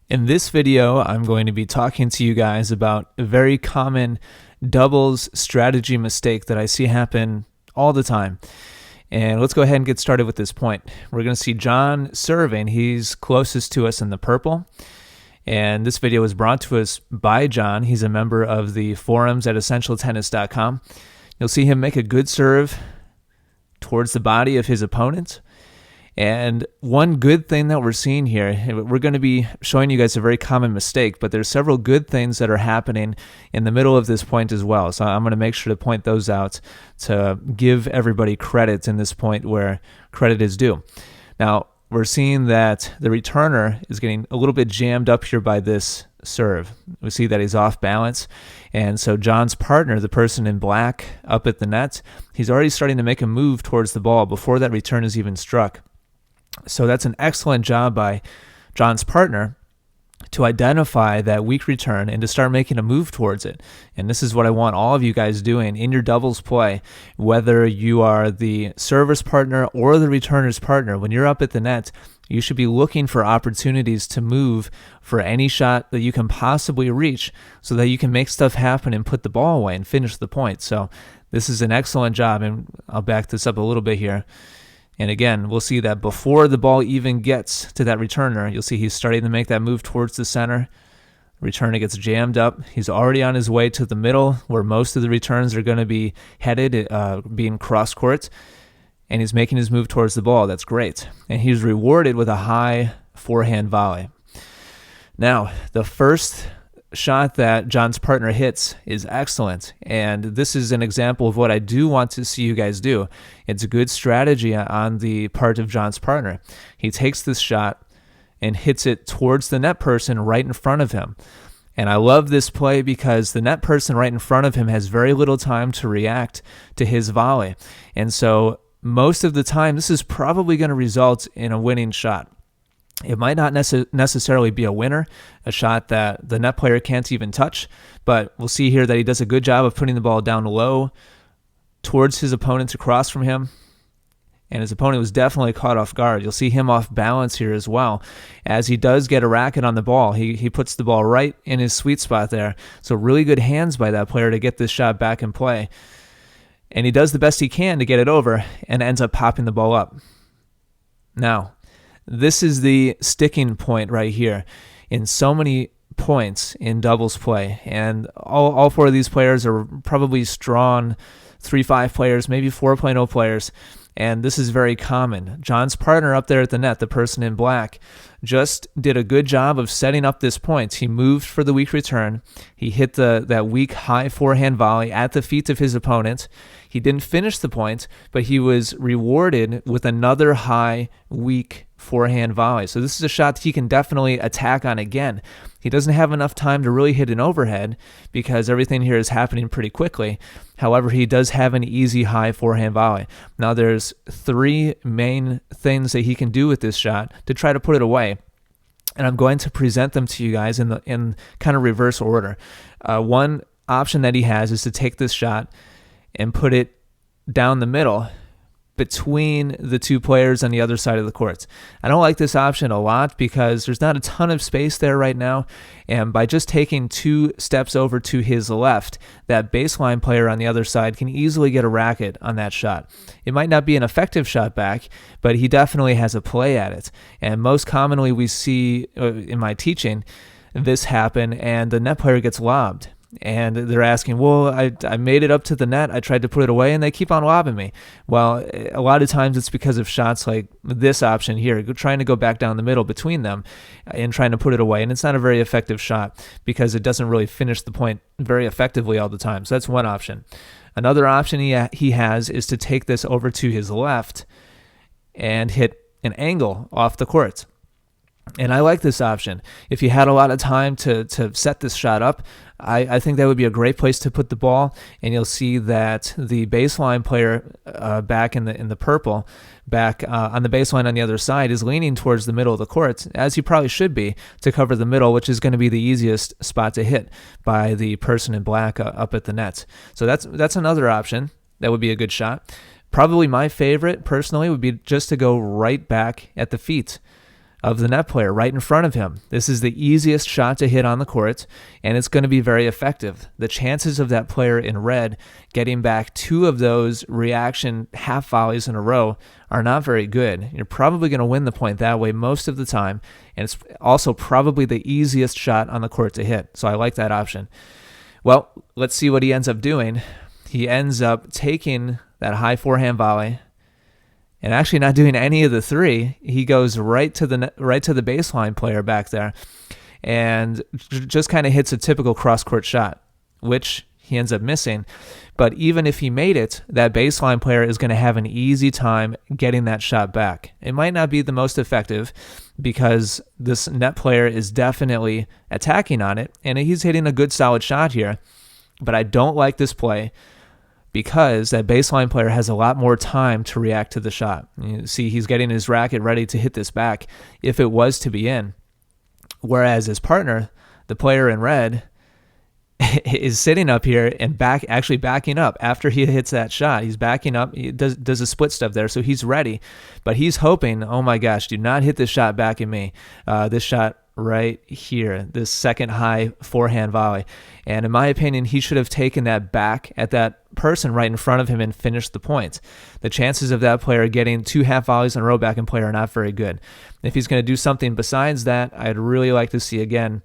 In this video, I'm going to be talking to you guys about a very common doubles strategy mistake that I see happen all the time. And let's go ahead and get started with this point. We're going to see John serving. He's closest to us in the purple. And this video was brought to us by John. He's a member of the forums at essentialtennis.com. You'll see him make a good serve towards the body of his opponent. And one good thing that we're seeing here, we're going to be showing you guys a very common mistake, but there's several good things that are happening in the middle of this point as well. So I'm going to make sure to point those out to give everybody credit in this point where credit is due. Now, we're seeing that the returner is getting a little bit jammed up here by this serve. We see that he's off balance. And so John's partner, the person in black up at the net, he's already starting to make a move towards the ball before that return is even struck. So that's an excellent job by John's partner to identify that weak return and to start making a move towards it. And this is what I want all of you guys doing in your doubles play, whether you are the server's partner or the returner's partner. When you're up at the net, you should be looking for opportunities to move for any shot that you can possibly reach so that you can make stuff happen and put the ball away and finish the point. So this is an excellent job, and I'll back this up a little bit here. And again, we'll see that before the ball even gets to that returner, you'll see he's starting to make that move towards the center. Returner gets jammed up. He's already on his way to the middle where most of the returns are going to be headed, being cross court. And he's making his move towards the ball. That's great. And he's rewarded with a high forehand volley. Now, the first shot that John's partner hits is excellent, and this is an example of what I do want to see you guys do. It's a good strategy on the part of John's partner. He takes this shot and hits it towards the net person right in front of him. And I love this play because the net person right in front of him has very little time to react to his volley. And so most of the time, this is probably going to result in a winning shot. It might not necessarily be a winner, a shot that the net player can't even touch, but we'll see here that he does a good job of putting the ball down low towards his opponent across from him, and his opponent was definitely caught off guard. You'll see him off balance here as well, as he does get a racket on the ball. He puts the ball right in his sweet spot there, so really good hands by that player to get this shot back in play, and he does the best he can to get it over and ends up popping the ball up. Now, this is the sticking point right here in so many points in doubles play. And all four of these players are probably strong 3-5 players, maybe 4.0 players. And this is very common. John's partner up there at the net, the person in black, just did a good job of setting up this point. He moved for the weak return. He hit that weak high forehand volley at the feet of his opponent. He didn't finish the point, but he was rewarded with another high, weak forehand volley. So this is a shot that he can definitely attack on again. He doesn't have enough time to really hit an overhead because everything here is happening pretty quickly. However, he does have an easy high forehand volley. Now there's three main things that he can do with this shot to try to put it away. And I'm going to present them to you guys in kind of reverse order. One option that he has is to take this shot and put it down the middle between the two players on the other side of the court. I don't like this option a lot because there's not a ton of space there right now, and by just taking 2 steps over to his left, that baseline player on the other side can easily get a racket on that shot. It might not be an effective shot back, but he definitely has a play at it, and most commonly we see in my teaching this happen, and the net player gets lobbed. And they're asking, well, I made it up to the net, I tried to put it away, and they keep on lobbing me. Well, a lot of times it's because of shots like this option here, trying to go back down the middle between them and trying to put it away. And it's not a very effective shot because it doesn't really finish the point very effectively all the time. So that's one option. Another option he has is to take this over to his left and hit an angle off the court. And I like this option. If you had a lot of time to set this shot up, I think that would be a great place to put the ball. And you'll see that the baseline player back in the purple, back on the baseline on the other side, is leaning towards the middle of the court, as he probably should be, to cover the middle, which is going to be the easiest spot to hit by the person in black up at the net. So that's another option. That would be a good shot. Probably my favorite, personally, would be just to go right back at the feet of the net player right in front of him. This is the easiest shot to hit on the court, and it's going to be very effective. The chances of that player in red getting back 2 of those reaction half volleys in a row are not very good. You're probably going to win the point that way most of the time, and it's also probably the easiest shot on the court to hit. So I like that option. Well, let's see what he ends up doing. He ends up taking that high forehand volley and actually not doing any of the 3. He goes right to the baseline player back there and just kind of hits a typical cross-court shot, which he ends up missing. But even if he made it, that baseline player is going to have an easy time getting that shot back. It might not be the most effective because this net player is definitely attacking on it, and he's hitting a good solid shot here. But I don't like this play because that baseline player has a lot more time to react to the shot. You see, he's getting his racket ready to hit this back if it was to be in. Whereas his partner, the player in red, is sitting up here and actually backing up after he hits that shot. He's backing up. He does a split step there, so he's ready. But he's hoping, oh my gosh, do not hit this shot back at me. This shot right here, this second high forehand volley. And in my opinion, he should have taken that back at that person right in front of him and finished the point. The chances of that player getting 2 half volleys in a row back in play are not very good. If he's going to do something besides that, I'd really like to see, again,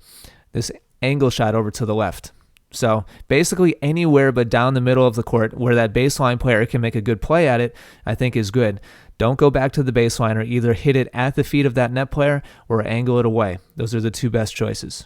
this angle shot over to the left. So basically anywhere but down the middle of the court where that baseline player can make a good play at it, I think is good. Don't go back to the baseline, or either hit it at the feet of that net player or angle it away. Those are the 2 best choices.